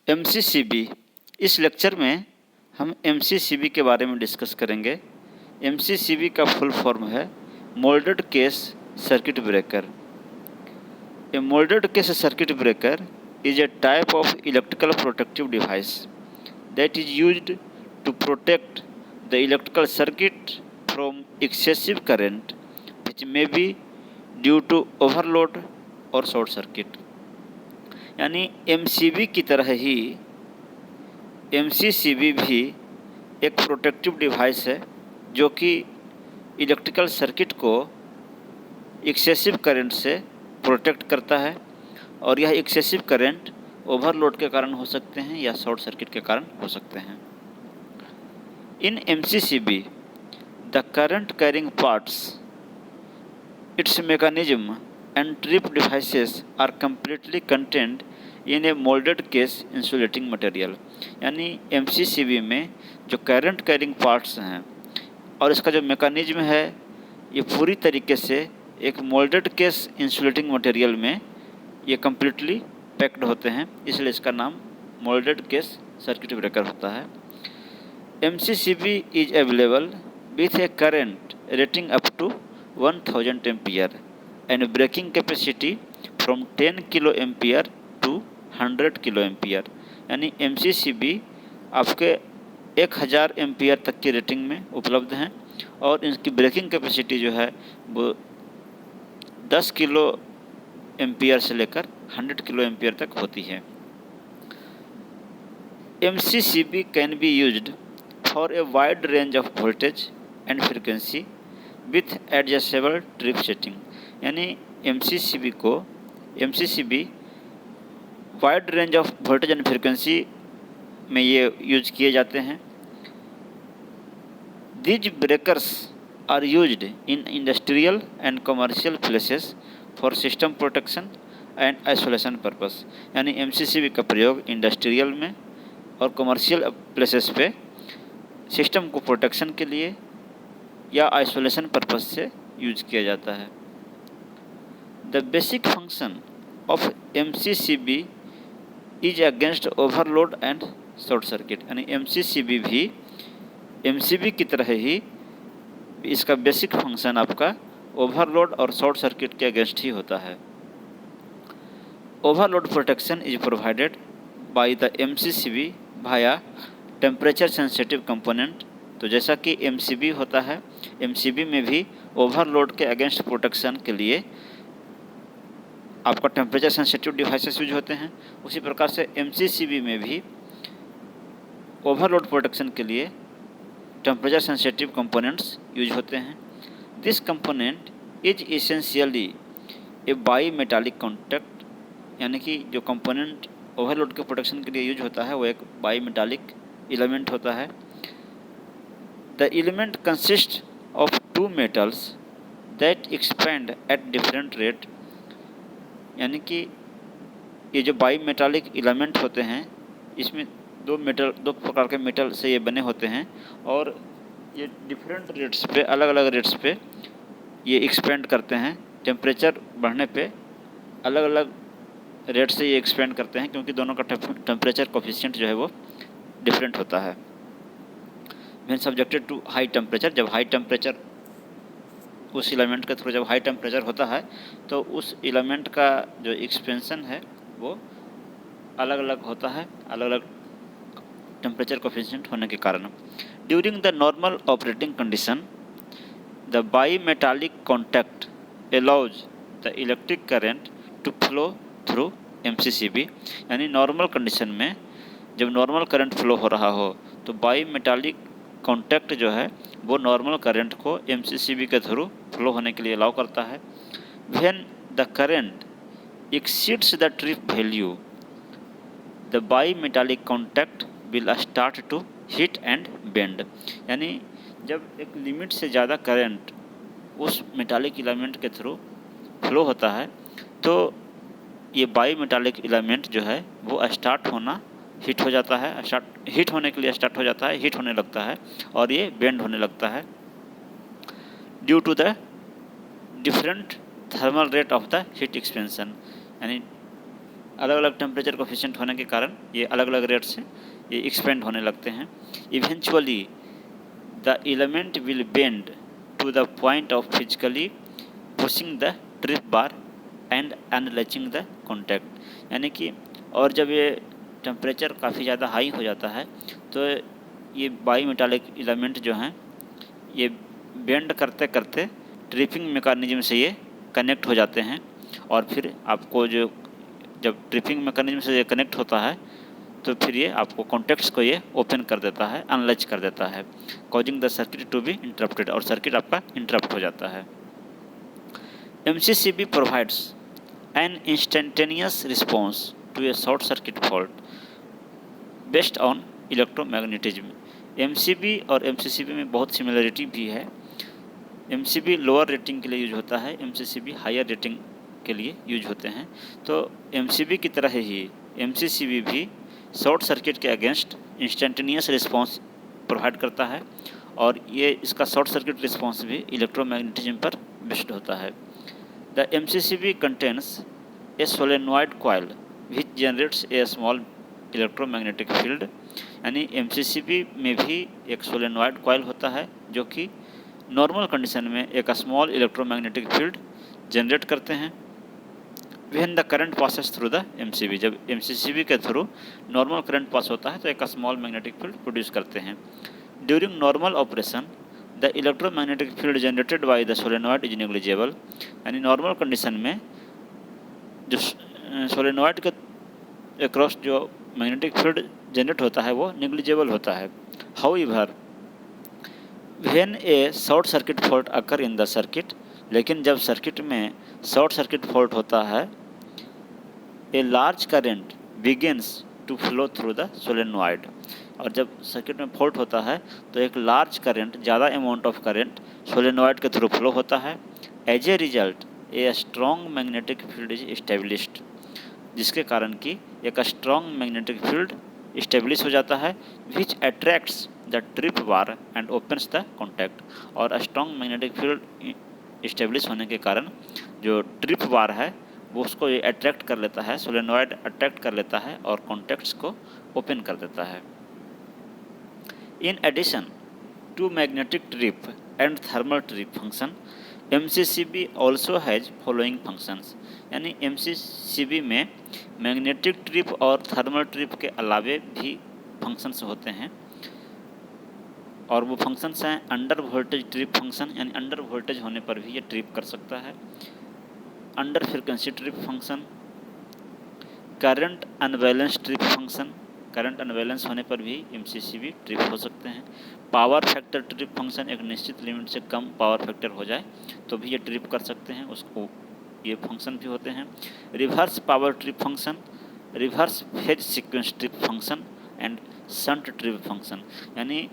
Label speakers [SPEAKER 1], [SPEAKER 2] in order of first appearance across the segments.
[SPEAKER 1] MCCB। इस लेक्चर में हम MCCB के बारे में डिस्कस करेंगे। MCCB का फुल फॉर्म है moulded case circuit breaker. A moulded case circuit breaker is a type of electrical protective device that is used to protect the electrical circuit from excessive current which may be due to overload or short circuit। यानी MCB की तरह ही MCCB भी एक protective device है जो कि electrical circuit को excessive current से प्रोटेक्ट करता है, और यह एक्सेसिव करंट ओवरलोड के कारण हो सकते हैं या शॉर्ट सर्किट के कारण हो सकते हैं। In MCCB the current carrying parts, its mechanism and trip devices are completely contained in a moulded case insulating material. यानी MCCB में जो करंट कैरिंग पार्ट्स हैं और इसका जो मैकेनिज्म है ये पूरी तरीके से एक मोल्डेड केस इंसुलेटिंग मटेरियल में ये कम्प्लीटली पैक्ड होते हैं, इसलिए इसका नाम मोल्डेड केस सर्किट ब्रेकर होता है। MCCB is available with a current rating up to 1000 ampere and breaking capacity from 10 kilo ampere to 100 kilo ampere. यानी MCCB आपके 1000 एम्पियर तक की रेटिंग में उपलब्ध हैं और इनकी ब्रेकिंग कैपेसिटी जो है वो 10 किलो एम्पियर से लेकर 100 किलो एम्पियर तक होती है। MCCB can be used for a wide range of voltage and frequency with adjustable trip setting. यानी MCCB wide range of voltage and frequency में ये यूज किए जाते हैं। These breakers are used in industrial and commercial places for system protection and isolation purpose। यानी MCCB का प्रयोग industrial में और कमर्शियल प्लेसेस पे सिस्टम को प्रोटेक्शन के लिए या आइसोलेशन पर्पस से यूज किया जाता है। The basic function of MCCB is against overload and short circuit. यानी MCCB भी MCB की तरह ही इसका बेसिक फंक्शन आपका ओवरलोड और शॉर्ट सर्किट के अगेंस्ट ही होता है। Overload protection is provided by the MCCB Bhaya temperature sensitive component. तो जैसा कि MCB होता है, MCB में भी ओवरलोड के अगेंस्ट प्रोटेक्शन के लिए आपका टेम्परेचर सेंसिटिव डिवाइसेस यूज होते हैं। उसी प्रकार से MCCB में भी ओवरलोड प्रोटेक्शन के लिए टेम्परेचर सेंसिटिव कंपोनेंट्स यूज होते हैं। This component is essentially A by metallic contact. यानी कि जो कंपोनेंट ओवरलोड के प्रोटेक्शन के लिए यूज होता है वो एक बाई मेटालिक एलिमेंट होता है। The element consist of two metals that expand at different rate. यानी कि ये जो बाई मेटालिक एलिमेंट होते हैं इसमें दो प्रकार के मेटल से ये बने होते हैं और ये डिफरेंट रेट्स पे, अलग अलग रेट्स पे ये एक्सपेंड करते हैं। टेम्परेचर बढ़ने पे अलग अलग रेट से ये एक्सपेंड करते हैं क्योंकि दोनों का टेम्परेचर कोफिशिएंट जो है वो डिफरेंट होता है। When subjected to high temperature, जब हाई टेम्परेचर उस एलिमेंट के थ्रू जब हाई टेम्परेचर होता है तो उस एलिमेंट का जो एक्सपेंशन है वो अलग अलग होता है, अलग अलग टेम्परेचर कोफिशिएंट होने के कारण। During the normal operating condition the bimetallic contact allows the electric current to flow through MCCB। यानी नॉर्मल कंडीशन में जब नॉर्मल करंट फ्लो हो रहा हो तो बाई मेटालिक कॉन्टैक्ट जो है वो नॉर्मल करंट को MCCB के थ्रू फ्लो होने के लिए अलाउ करता है। When the current exceeds the trip value the bimetallic contact will start to heat and bend. यानी जब एक लिमिट से ज़्यादा करंट उस मेटालिक एलिमेंट के थ्रू फ्लो होता है तो ये बाई मेटालिक एलिमेंट जो है वो स्टार्ट होना हीट हो जाता है, हीट होने के लिए स्टार्ट हो जाता है, हीट होने लगता है और ये बेंड होने लगता है due to the different thermal rate of the heat expansion. यानी अलग अलग टेम्परेचर कोफिशिएंट होने के कारण ये अलग अलग रेट से ये एक्सपेंड होने लगते हैं। Eventually the element will bend to the point of physically pushing the trip bar and unlatching the contact, यानी कि और जब ये टेम्परेचर काफ़ी ज़्यादा हाई हो जाता है तो ये बाई मेटालिक एलिमेंट जो हैं ये बेंड करते करते ट्रिपिंग मैकेनिज्म से ये कनेक्ट हो जाते हैं, और फिर आपको जो जब ट्रिपिंग मैकेनिज्म से ये कनेक्ट होता है तो फिर ये आपको कॉन्टैक्ट्स को ये ओपन कर देता है, अनलैच कर देता है, causing the circuit to be interrupted, और सर्किट आपका इंटरप्ट हो जाता है। MCCB provides an instantaneous response to a short circuit fault based on electromagnetism। MCB और MCCB में बहुत सिमिलरिटी भी है। MCB लोअर रेटिंग के लिए यूज होता है, MCCB हायर रेटिंग के लिए यूज होते हैं। तो MCB की तरह ही MCCB भी शॉर्ट सर्किट के अगेंस्ट इंस्टेंटेनियस रिस्पॉन्स प्रोवाइड करता है, और ये इसका शॉर्ट सर्किट रिस्पॉन्स भी इलेक्ट्रोमैग्नेटिज्म पर बेस्ड होता है। The MCCB contains A solenoid coil which generates A small electromagnetic field, यानी MCCB में भी एक सोलेनॉइड कॉइल होता है जो कि नॉर्मल कंडीशन में एक स्मॉल इलेक्ट्रोमैग्नेटिक फील्ड जनरेट करते हैं। When the current passes through the MCB, जब MCCB के थ्रू नॉर्मल करंट पास होता है तो एक स्मॉल मैग्नेटिक फील्ड प्रोड्यूस करते हैं। During normal operation the electromagnetic field generated by the solenoid is negligible, यानी नॉर्मल कंडीशन में जो सोलेनॉइड के अक्रॉस जो मैग्नेटिक फील्ड जनरेट होता है वो नेग्लिजिबल होता है। However when a short circuit fault occur in the circuit, लेकिन जब सर्किट में शॉर्ट सर्किट फॉल्ट होता है a large current begins to flow through the solenoid, और जब सर्किट में फॉल्ट होता है तो एक लार्ज करंट, ज़्यादा अमाउंट ऑफ करंट सोलेनॉइड के थ्रू फ्लो होता है। As a result a strong magnetic field is established, जिसके कारण कि एक स्ट्रॉन्ग मैग्नेटिक फील्ड इस्टेब्लिश हो जाता है, which attracts the trip bar and opens the contact, और स्ट्रॉन्ग मैग्नेटिक फील्ड इस्टेब्लिश होने के कारण जो ट्रिप बार है वो उसको ये अट्रैक्ट कर लेता है, सोलेनॉइड अट्रैक्ट कर लेता है और कॉन्टैक्ट्स को ओपन कर देता है। In addition to magnetic trip and thermal trip function MCCB also has following functions, यानी MCCB में मैग्नेटिक ट्रिप और थर्मल ट्रिप के अलावे भी फंक्शंस होते हैं, और वो फंक्शंस हैं अंडर वोल्टेज ट्रिप फंक्शन, यानी अंडर वोल्टेज होने पर भी ये ट्रिप कर सकता है, under frequency trip function, current unbalance trip function, current unbalance होने पर भी MCCB ट्रिप हो सकते हैं, पावर फैक्टर ट्रिप फंक्शन, एक निश्चित लिमिट से कम पावर फैक्टर हो जाए तो भी ये ट्रिप कर सकते हैं, उसको ये फंक्शन भी होते हैं। Reverse power trip function, reverse phase sequence trip function and shunt trip function, यानी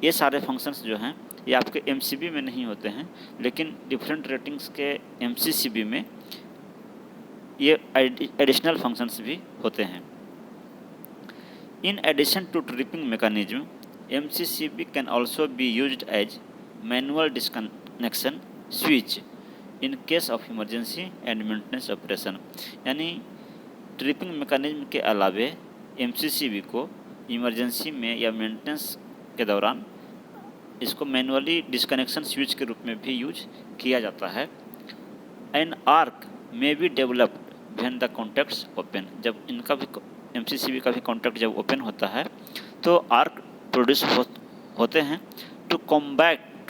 [SPEAKER 1] ये सारे फंक्शंस जो हैं ये आपके MCB में नहीं होते हैं, लेकिन डिफरेंट रेटिंग्स के MCCB में ये एडिशनल फंक्शंस भी होते हैं। In addition to tripping mechanism MCCB can also be used as manual disconnection switch in case of emergency and maintenance operation, यानी ट्रिपिंग मैकेनिज्म के अलावे MCCB को इमरजेंसी में या मेंटेनेंस के दौरान इसको मैनुअली डिस्कनेक्शन स्विच के रूप में भी यूज किया जाता है। एन आर्क में be developed when the contacts open, जब इनका भी MCCB का भी कॉन्टैक्ट जब ओपन होता है तो आर्क प्रोड्यूस होते हैं। To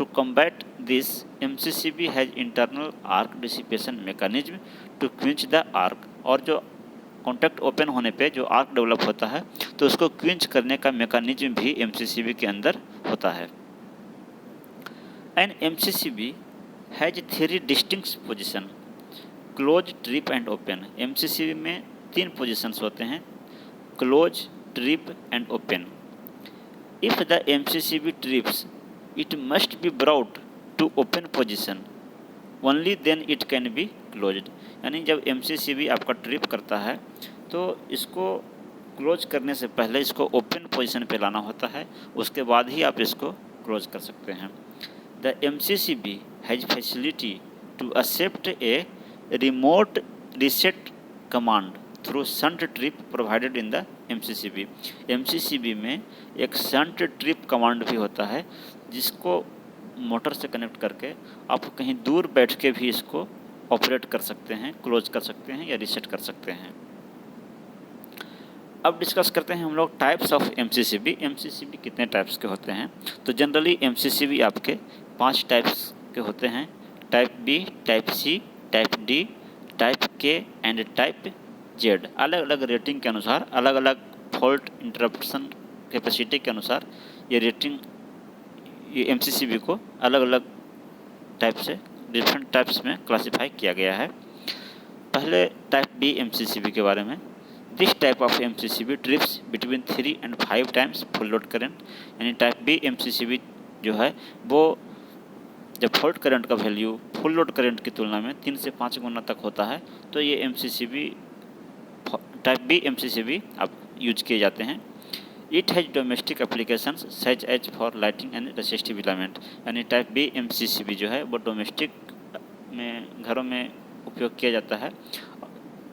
[SPEAKER 1] combat this MCCB has internal arc dissipation mechanism to quench the arc, और जो कॉन्टैक्ट ओपन होने पे जो आर्क डेवलप होता है तो उसको क्विंच करने का मैकेनिज्म भी MCCB के अंदर होता है। An MCCB has 3 distinct position, close, trip and open. MCCB में 3 पोजिशंस होते हैं, close, trip and open. If the MCCB trips it must be brought to open position, only then it can be closed, यानी जब MCCB आपका trip करता है तो इसको क्लोज करने से पहले इसको ओपन पोजीशन पे लाना होता है, उसके बाद ही आप इसको क्लोज कर सकते हैं। The MCCB has facility to accept a remote reset command through shunt trip provided in the MCCB। MCCB में एक शंट ट्रिप कमांड भी होता है, जिसको मोटर से कनेक्ट करके आप कहीं दूर बैठ के भी इसको ऑपरेट कर सकते हैं, क्लोज कर सकते हैं या रीसेट कर सकते हैं। अब डिस्कस करते हैं हम लोग टाइप्स ऑफ MCCB। MCCB कितने टाइप्स के होते हैं? तो जनरली MCCB आपके 5 टाइप्स के होते हैं: type B, type C, type D, type K and type Z। अलग अलग रेटिंग के अनुसार, अलग अलग फॉल्ट इंटरप्शन कैपेसिटी के अनुसार ये MCCB को अलग अलग टाइप से, डिफरेंट टाइप्स में क्लासिफाई किया गया है। पहले टाइप B MCCB के बारे में। This type of MCCB trips between 3 and 5 times full load current. यानी टाइप B MCCB जो है वो जब फॉल्ट करंट का वैल्यू फुल लोड करंट की तुलना में 3 से 5 गुना तक होता है, तो ये MCCB टाइप B MCCB आप यूज किए जाते हैं। It has domestic application such as for lighting and resistive element. यानी टाइप B MCCB जो है वो डोमेस्टिक में घरों में उपयोग किया जाता है,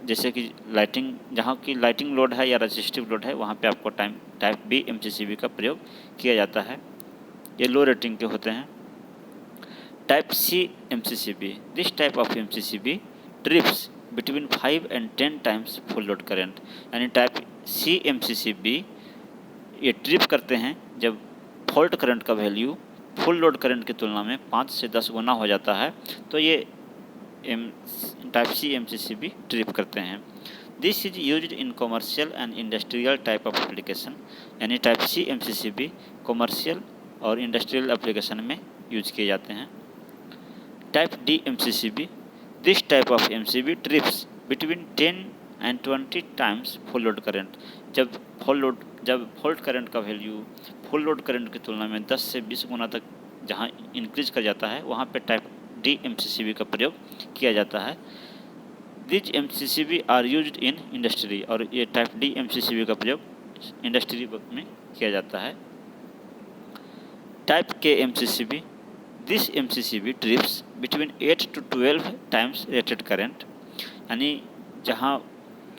[SPEAKER 1] जैसे कि लाइटिंग, जहाँ की लाइटिंग लोड है या रेसिस्टिव लोड है वहाँ पे आपको टाइप B MCCB का प्रयोग किया जाता है। ये लो रेटिंग के होते हैं। Type C MCCB। This type of MCCB trips between 5 and 10 times full load current. यानी टाइप C MCCB ये ट्रिप करते हैं जब फॉल्ट करंट का वैल्यू फुल लोड करंट की तुलना में 5 से 10 गुना हो जाता है, तो ये टाइप C MCCB ट्रिप करते हैं। This is used in commercial and industrial type of application. यानी टाइप C MCCB कॉमर्शियल और इंडस्ट्रियल एप्लीकेशन में यूज किए जाते हैं। Type D MCCB। This type of MCCB trips between 10 and 20 times full load current. जब fault current का value full load current की तुलना में 10 से 20 गुना तक जहाँ इंक्रीज कर जाता है, वहाँ पे टाइप D MCCB का प्रयोग किया जाता है। These MCCB are used in industry. और ये टाइप D MCCB का प्रयोग इंडस्ट्री में किया जाता है। Type K MCCB। This MCCB trips between 8 to 12 times rated current. यानी जहाँ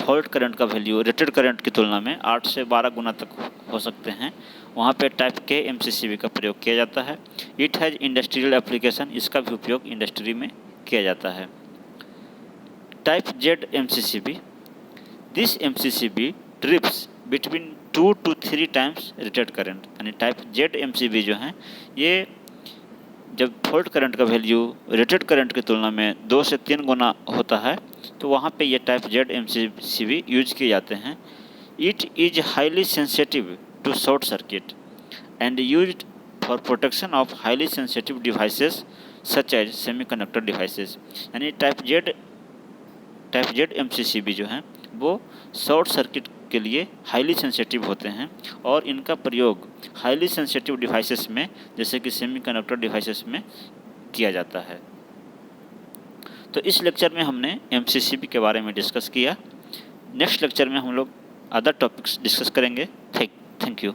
[SPEAKER 1] फॉल्ट करंट का वैल्यू रेटेड करंट की तुलना में 8 से 12 गुना तक हो सकते हैं, वहाँ पे टाइप K MCCB का प्रयोग किया जाता है। It has industrial application. इसका भी उपयोग इंडस्ट्री में किया जाता है। Type Z MCCB। This MCCB trips between 2 to 3 times rated current. यानी टाइप Z MCCB जो हैं ये जब फॉल्ट करंट का वैल्यू रेटेड करंट की तुलना में 2 से 3 गुना होता है, तो वहाँ पे ये टाइप Z MCCB यूज किए जाते हैं। It is highly sensitive to short circuit and used for protection of highly sensitive devices such as semiconductor devices. यानी टाइप Z MCCB जो हैं वो शॉर्ट सर्किट के लिए हाईली सेंसिटिव होते हैं और इनका प्रयोग हाईली सेंसिटिव डिवाइसेस में, जैसे कि सेमीकंडक्टर डिवाइसेस में किया जाता है। तो इस लेक्चर में हमने MCCB के बारे में डिस्कस किया। नेक्स्ट लेक्चर में हम लोग अदर टॉपिक्स डिस्कस करेंगे। Thank you.